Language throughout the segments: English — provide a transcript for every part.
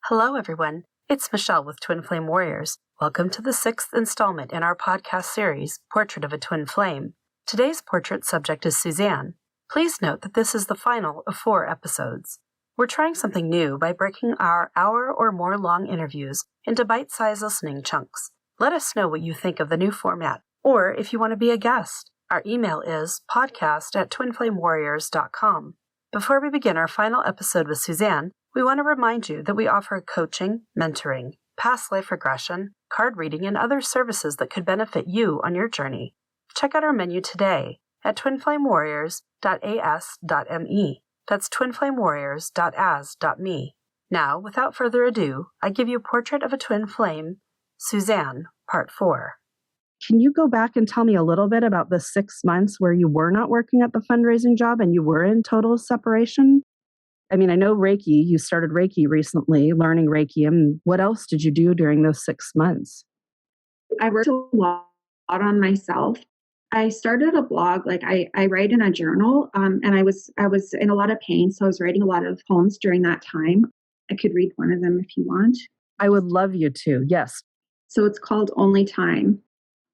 Hello, everyone. It's Michelle with Twin Flame Warriors. Welcome to the 6th installment in our podcast series, Portrait of a Twin Flame. Today's portrait subject is Suzanne. Please note that this is the final of 4 episodes. We're trying something new by breaking our hour or more long interviews into bite-sized listening chunks. Let us know what you think of the new format, or if you want to be a guest. Our email is podcast@twinflamewarriors.com. Before we begin our final episode with Suzanne, we want to remind you that we offer coaching, mentoring, past life regression, card reading, and other services that could benefit you on your journey. Check out our menu today at twinflamewarriors.as.me. That's twinflamewarriors.as.me. Now, without further ado, I give you Portrait of a Twin Flame, Suzanne, Part 4. Can you go back and tell me a little bit about the 6 months where you were not working at the fundraising job and you were in total separation? I mean, I know Reiki, you started Reiki recently, learning Reiki, and what else did you do during those 6 months? I worked a lot on myself. I started a blog, I write in a journal, and I was in a lot of pain, so I was writing a lot of poems during that time. I could read one of them if you want. I would love you to, yes. So it's called Only Time.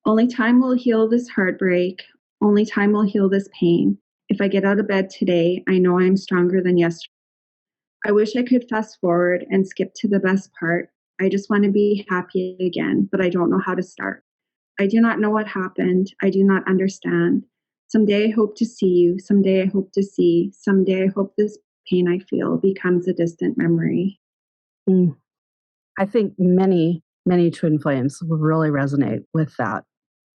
Only time will heal this heartbreak. Only time will heal this pain. If I get out of bed today, I know I'm stronger than yesterday. I wish I could fast forward and skip to the best part. I just want to be happy again, but I don't know how to start. I do not know what happened. I do not understand. Someday I hope to see you. Someday I hope to see. Someday I hope this pain I feel becomes a distant memory. I think many twin flames will really resonate with that.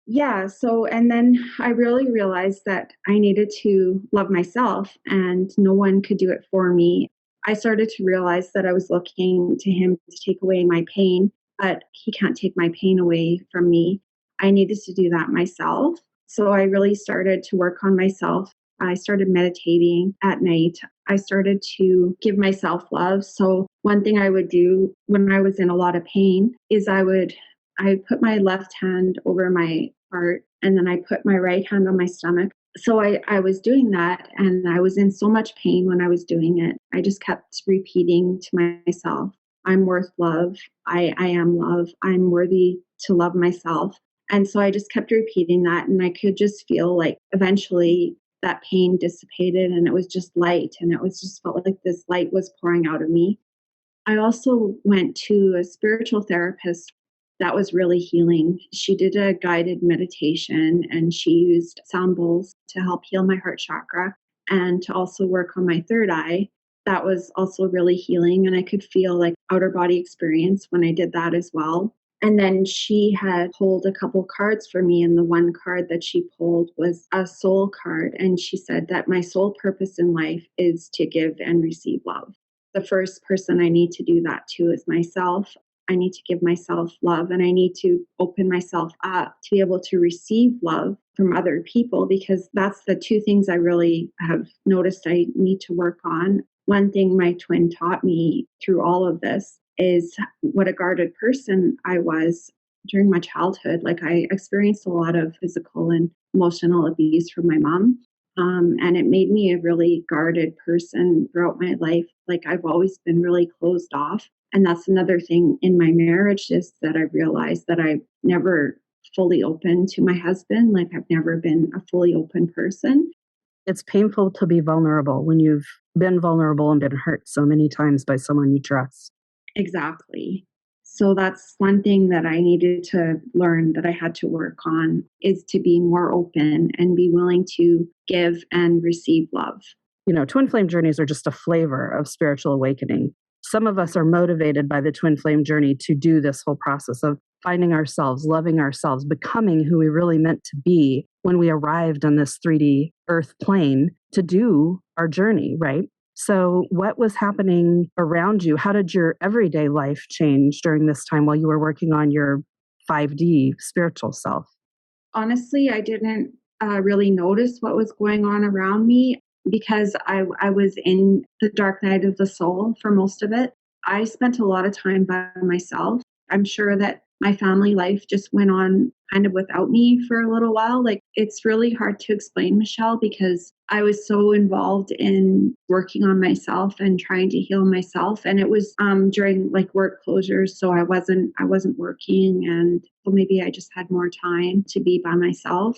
Yeah. So, and then I really realized that I needed to love myself and no one could do it for me. I started to realize that I was looking to him to take away my pain, but he can't take my pain away from me. I needed to do that myself. So I really started to work on myself. I started meditating at night. I started to give myself love. So one thing I would do when I was in a lot of pain is I put my left hand over my heart and then I put my right hand on my stomach. So I was doing that and I was in so much pain when I was doing it. I just kept repeating to myself, I'm worth love. I am love. I'm worthy to love myself. And so I just kept repeating that and I could just feel like eventually that pain dissipated and it was just light and it was just felt like this light was pouring out of me. I also went to a spiritual therapist that was really healing. She did a guided meditation and she used sound bowls to help heal my heart chakra and to also work on my third eye. That was also really healing and I could feel like outer body experience when I did that as well. And then she had pulled a couple cards for me and the one card that she pulled was a soul card. And she said that my sole purpose in life is to give and receive love. The first person I need to do that to is myself. I need to give myself love and I need to open myself up to be able to receive love from other people because that's the 2 things I really have noticed I need to work on. One thing my twin taught me through all of this is what a guarded person I was during my childhood. Like I experienced a lot of physical and emotional abuse from my mom. And it made me a really guarded person throughout my life. Like I've always been really closed off. And that's another thing in my marriage is that I realized that I've never fully opened to my husband. Like I've never been a fully open person. It's painful to be vulnerable when you've been vulnerable and been hurt so many times by someone you trust. Exactly. So that's one thing that I needed to learn that I had to work on is to be more open and be willing to give and receive love. You know, twin flame journeys are just a flavor of spiritual awakening. Some of us are motivated by the twin flame journey to do this whole process of finding ourselves, loving ourselves, becoming who we really meant to be when we arrived on this 3D earth plane to do our journey, right? So what was happening around you? How did your everyday life change during this time while you were working on your 5D spiritual self? Honestly, I didn't really notice what was going on around me because I was in the dark night of the soul for most of it. I spent a lot of time by myself. I'm sure that my family life just went on kind of without me for a little while. Like, it's really hard to explain, Michelle, because I was so involved in working on myself and trying to heal myself. And it was during like work closures. So I wasn't working. And so maybe I just had more time to be by myself.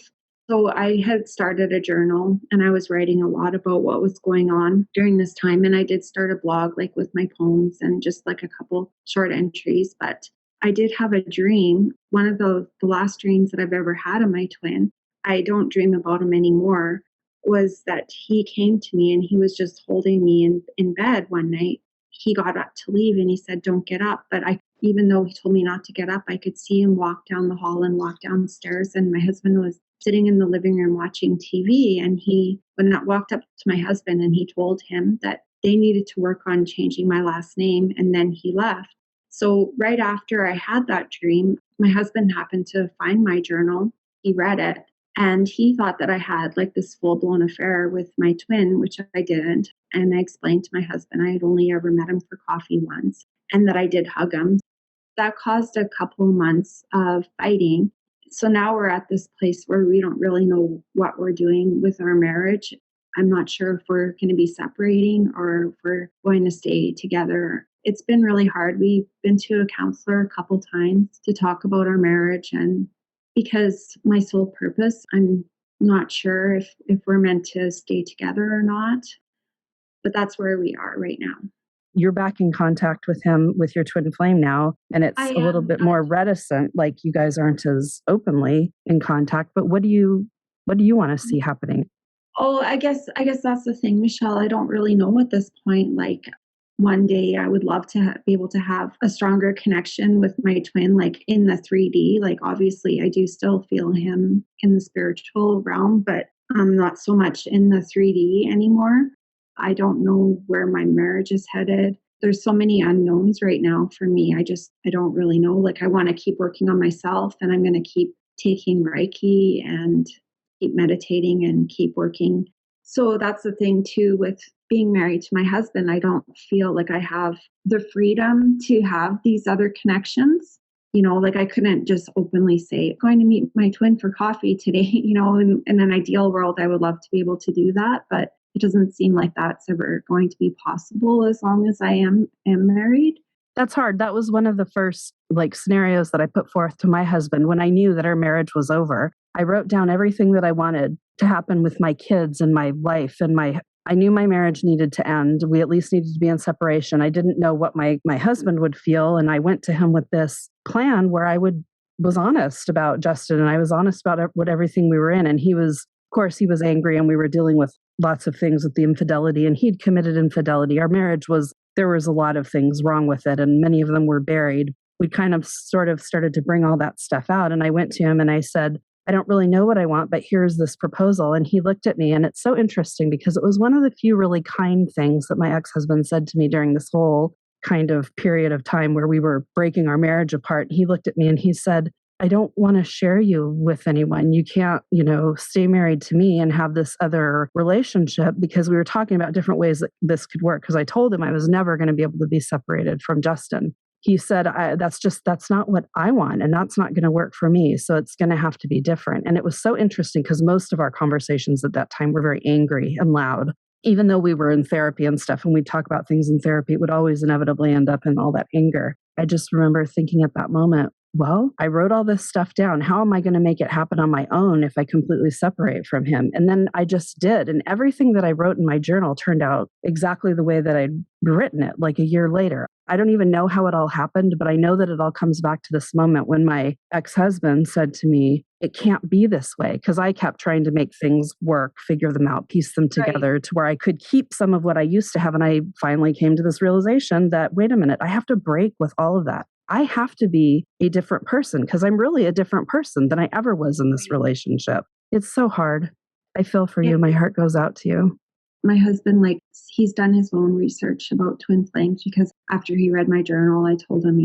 So I had started a journal and I was writing a lot about what was going on during this time. And I did start a blog like with my poems and just like a couple short entries. But I did have a dream, one of the last dreams that I've ever had of my twin. I don't dream about him anymore, was that he came to me and he was just holding me in bed one night. He got up to leave and he said, "Don't get up." But even though he told me not to get up, I could see him walk down the hall and walk downstairs. And my husband was sitting in the living room watching TV. And when I walked up to my husband and he told him that they needed to work on changing my last name. And then he left. So right after I had that dream, my husband happened to find my journal. He read it and he thought that I had like this full-blown affair with my twin, which I didn't. And I explained to my husband I had only ever met him for coffee once and that I did hug him. That caused a couple of months of fighting. So now we're at this place where we don't really know what we're doing with our marriage. I'm not sure if we're going to be separating or if we're going to stay together. It's been really hard. We've been to a counselor a couple times to talk about our marriage. And because my sole purpose, I'm not sure if we're meant to stay together or not. But that's where we are right now. You're back in contact with him, with your twin flame now, and it's a little bit more reticent, like you guys aren't as openly in contact. But what do you want to see happening? Oh, I guess that's the thing, Michelle. I don't really know at this point. Like, one day I would love to be able to have a stronger connection with my twin, like in the 3D. Like, obviously, I do still feel him in the spiritual realm, but not so much in the 3D anymore. I don't know where my marriage is headed. There's so many unknowns right now for me. I don't really know. Like, I want to keep working on myself and I'm going to keep taking Reiki and keep meditating and keep working. So that's the thing too with being married to my husband. I don't feel like I have the freedom to have these other connections. Like I couldn't just openly say, "I'm going to meet my twin for coffee today." In an ideal world, I would love to be able to do that, but it doesn't seem like that's ever going to be possible as long as I am married. That's hard. That was one of the first scenarios that I put forth to my husband when I knew that our marriage was over. I wrote down everything that I wanted to happen with my kids and my life and I knew my marriage needed to end. We at least needed to be in separation. I didn't know what my husband would feel. And I went to him with this plan where I was honest about Justin and I was honest about what everything we were in. And of course, he was angry and we were dealing with lots of things with the infidelity and he'd committed infidelity. Our marriage there was a lot of things wrong with it and many of them were buried. We kind of sort of started to bring all that stuff out. And I went to him and I said, "I don't really know what I want, but here's this proposal." And he looked at me and it's so interesting because it was one of the few really kind things that my ex-husband said to me during this whole kind of period of time where we were breaking our marriage apart. He looked at me and he said, "I don't want to share you with anyone. You can't, stay married to me and have this other relationship," because we were talking about different ways that this could work. Because I told him I was never going to be able to be separated from Justin. He said, that's not what I want. And that's not going to work for me. So it's going to have to be different. And it was so interesting because most of our conversations at that time were very angry and loud. Even though we were in therapy and stuff, and we'd talk about things in therapy, it would always inevitably end up in all that anger. I just remember thinking at that moment, well, I wrote all this stuff down. How am I going to make it happen on my own if I completely separate from him? And then I just did. And everything that I wrote in my journal turned out exactly the way that I'd written it, like a year later. I don't even know how it all happened, but I know that it all comes back to this moment when my ex-husband said to me, "It can't be this way," because I kept trying to make things work, figure them out, piece them together to where I could keep some of what I used to have. And I finally came to this realization that, wait a minute, I have to break with all of that. I have to be a different person because I'm really a different person than I ever was in this relationship. It's so hard. I feel for you. My heart goes out to you. My husband, he's done his own research about twin flames because after he read my journal, I told him,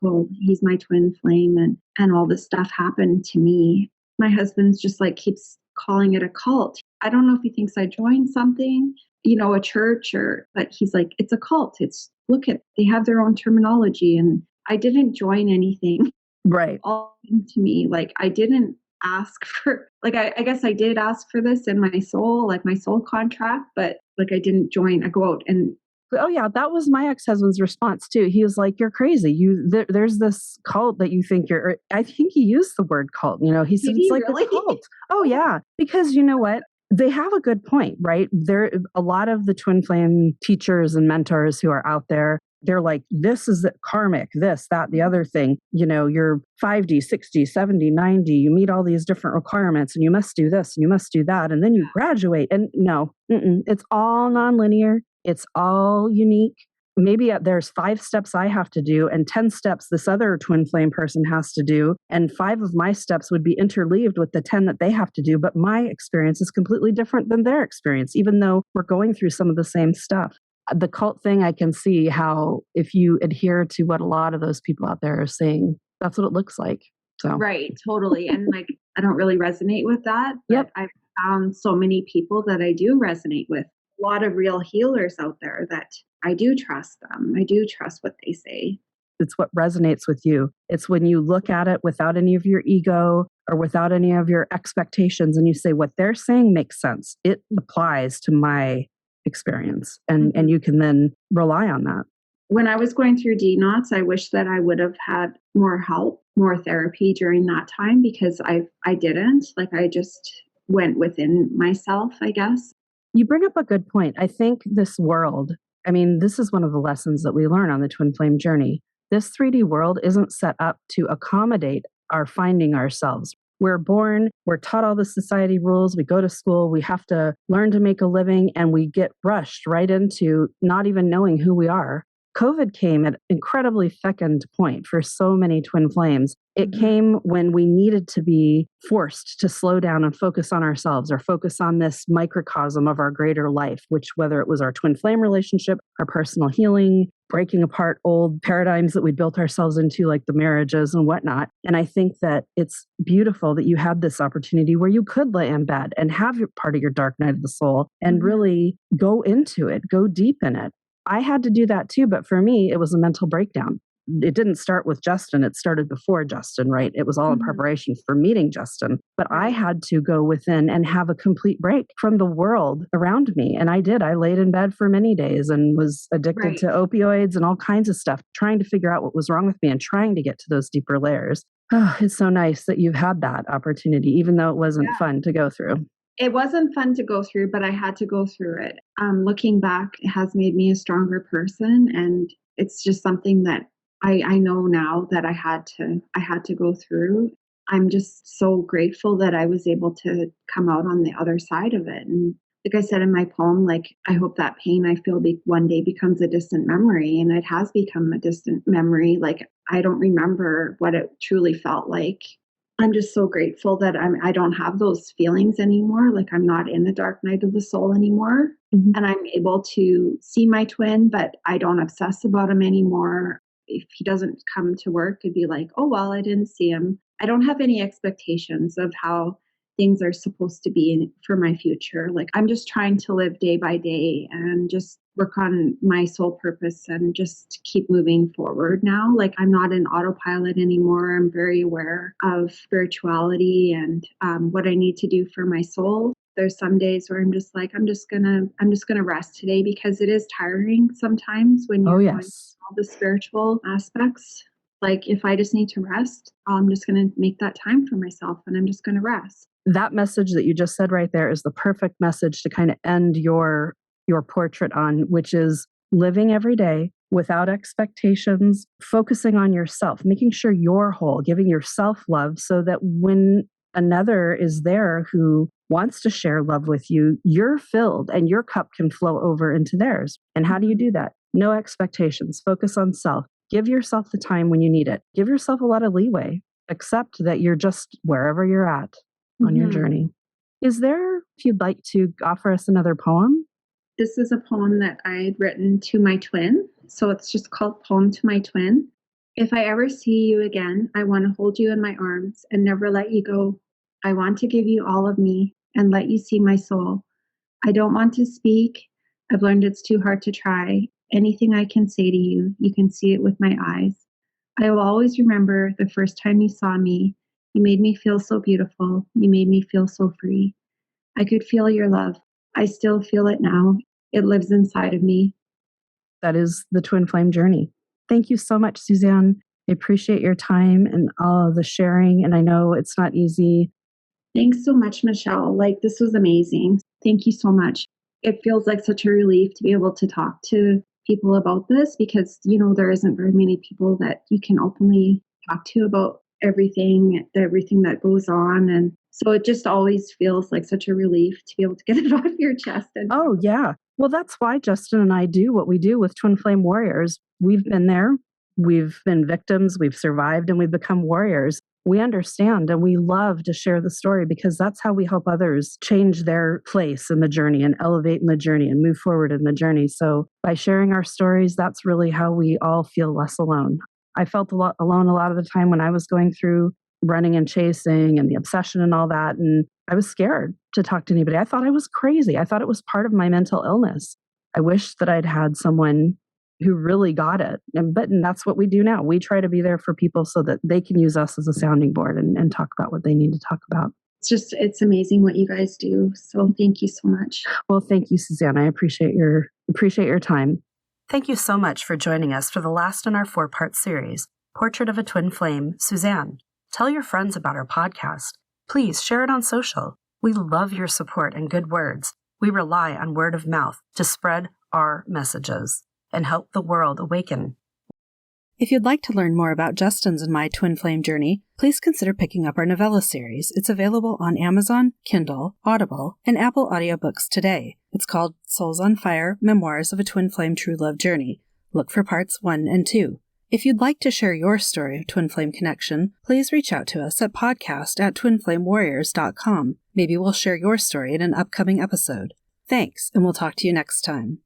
well, he's my twin flame and all this stuff happened to me. My husband's just keeps calling it a cult. I don't know if he thinks I joined something, a church but he's like, it's a cult. They have their own terminology and I didn't join anything. Right. all came to me. Like I didn't ask for, like, I guess I did ask for this in my soul, like my soul contract, but like I didn't join, I go out and Oh yeah, that was my ex-husband's response too. He was like, "You're crazy. There's this cult that you think you're." I think he used the word cult. He said did it's he like a really? cult. Oh yeah, because you know what? They have a good point, right? There, a lot of the twin flame teachers and mentors who are out there. They're like, this is the karmic, this, that, the other thing. You're 5D, 60, 70, 90. You meet all these different requirements and you must do this and you must do that. And then you graduate. And no, it's all nonlinear. It's all unique. Maybe there's 5 steps I have to do and 10 steps this other twin flame person has to do. And 5 of my steps would be interleaved with the 10 that they have to do. But my experience is completely different than their experience, even though we're going through some of the same stuff. The cult thing, I can see how if you adhere to what a lot of those people out there are saying, that's what it looks like. So Right, totally. And like, I don't really resonate with that, but Yep. I've found so many people that I do resonate with. A lot of real healers out there that I do trust them. I do trust what they say. It's what resonates with you. It's when you look at it without any of your ego or without any of your expectations and you say, what they're saying makes sense. It applies to my experience. And you can then rely on that. When I was going through DNOTS, I wish that I would have had more help, more therapy during that time because I didn't. Like I just went within myself, I guess. You bring up a good point. I think this world, this is one of the lessons that we learn on the twin flame journey. This 3D world isn't set up to accommodate our finding ourselves. We're born, we're taught all the society rules, we go to school, we have to learn to make a living, and we get rushed right into not even knowing who we are. COVID came at an incredibly fecund point for so many twin flames. It came when we needed to be forced to slow down and focus on ourselves or focus on this microcosm of our greater life, which whether it was our twin flame relationship, our personal healing, breaking apart old paradigms that we built ourselves into, like the marriages and whatnot. And I think that it's beautiful that you had this opportunity where you could lay in bed and have part of your dark night of the soul and really go into it, go deep in it. I had to do that too, but for me, it was a mental breakdown. It didn't start with Justin. It started before Justin, right? It was all in preparation for meeting Justin. But I had to go within and have a complete break from the world around me. And I did. I laid in bed for many days and was addicted to opioids and all kinds of stuff, trying to figure out what was wrong with me and trying to get to those deeper layers. Oh, it's so nice that you've had that opportunity, even though it wasn't fun to go through. It wasn't fun to go through, but I had to go through it. Looking back, it has made me a stronger person. And it's just something that I know now that I had to go through. I'm just so grateful that I was able to come out on the other side of it. And like I said in my poem, like I hope that pain I feel one day becomes a distant memory, and it has become a distant memory. Like I don't remember what it truly felt like. I'm just so grateful that I don't have those feelings anymore. Like I'm not in the dark night of the soul anymore, and I'm able to see my twin, but I don't obsess about him anymore. If he doesn't come to work, it'd be like, oh, well, I didn't see him. I don't have any expectations of how things are supposed to be for my future. Like I'm just trying to live day by day and just work on my soul purpose and just keep moving forward now. Like I'm not in autopilot anymore. I'm very aware of spirituality and what I need to do for my soul. There's some days where I'm just like, I'm just gonna rest today because it is tiring sometimes when you're going through all the spiritual aspects. Like if I just need to rest, I'm just going to make that time for myself and I'm just going to rest. That message that you just said right there is the perfect message to kind of end your portrait on, which is living every day without expectations, focusing on yourself, making sure you're whole, giving yourself love so that when another is there who wants to share love with you, you're filled and your cup can flow over into theirs. And how do you do that? No expectations, focus on self. Give yourself the time when you need it. Give yourself a lot of leeway. Accept that you're just wherever you're at on your journey. Is there, if you'd like to offer us another poem? This is a poem that I had written to my twin. So it's just called Poem to My Twin. If I ever see you again, I want to hold you in my arms and never let you go. I want to give you all of me and let you see my soul. I don't want to speak. I've learned it's too hard to try. Anything I can say to you, you can see it with my eyes. I will always remember the first time you saw me. You made me feel so beautiful. You made me feel so free. I could feel your love. I still feel it now. It lives inside of me. That is the twin flame journey. Thank you so much, Suzanne. I appreciate your time and all of the sharing. And I know it's not easy. Thanks so much, Michelle. Like, this was amazing. Thank you so much. It feels like such a relief to be able to talk to people about this because, there isn't very many people that you can openly talk to about everything that goes on. And so it just always feels like such a relief to be able to get it off your chest. Oh, yeah. Well, that's why Justin and I do what we do with Twin Flame Warriors. We've been there, we've been victims, we've survived, and we've become warriors. We understand and we love to share the story because that's how we help others change their place in the journey and elevate in the journey and move forward in the journey. So by sharing our stories, that's really how we all feel less alone. I felt alone a lot of the time when I was going through running and chasing and the obsession and all that. And I was scared to talk to anybody. I thought I was crazy. I thought it was part of my mental illness. I wish that I'd had someone who really got it. And that's what we do now. We try to be there for people so that they can use us as a sounding board and talk about what they need to talk about. It's amazing what you guys do. So thank you so much. Well, thank you, Suzanne. I appreciate your time. Thank you so much for joining us for the last in our 4-part series, Portrait of a Twin Flame, Suzanne. Tell your friends about our podcast. Please share it on social. We love your support and good words. We rely on word of mouth to spread our messages and help the world awaken. If you'd like to learn more about Justin's and my twin flame journey, please consider picking up our novella series. It's available on Amazon, Kindle, Audible, and Apple audiobooks today. It's called Souls on Fire, Memoirs of a Twin Flame True Love Journey. Look for parts 1 and 2. If you'd like to share your story of twin flame connection, please reach out to us at podcast@twinflamewarriors.com. Maybe we'll share your story in an upcoming episode. Thanks, and we'll talk to you next time.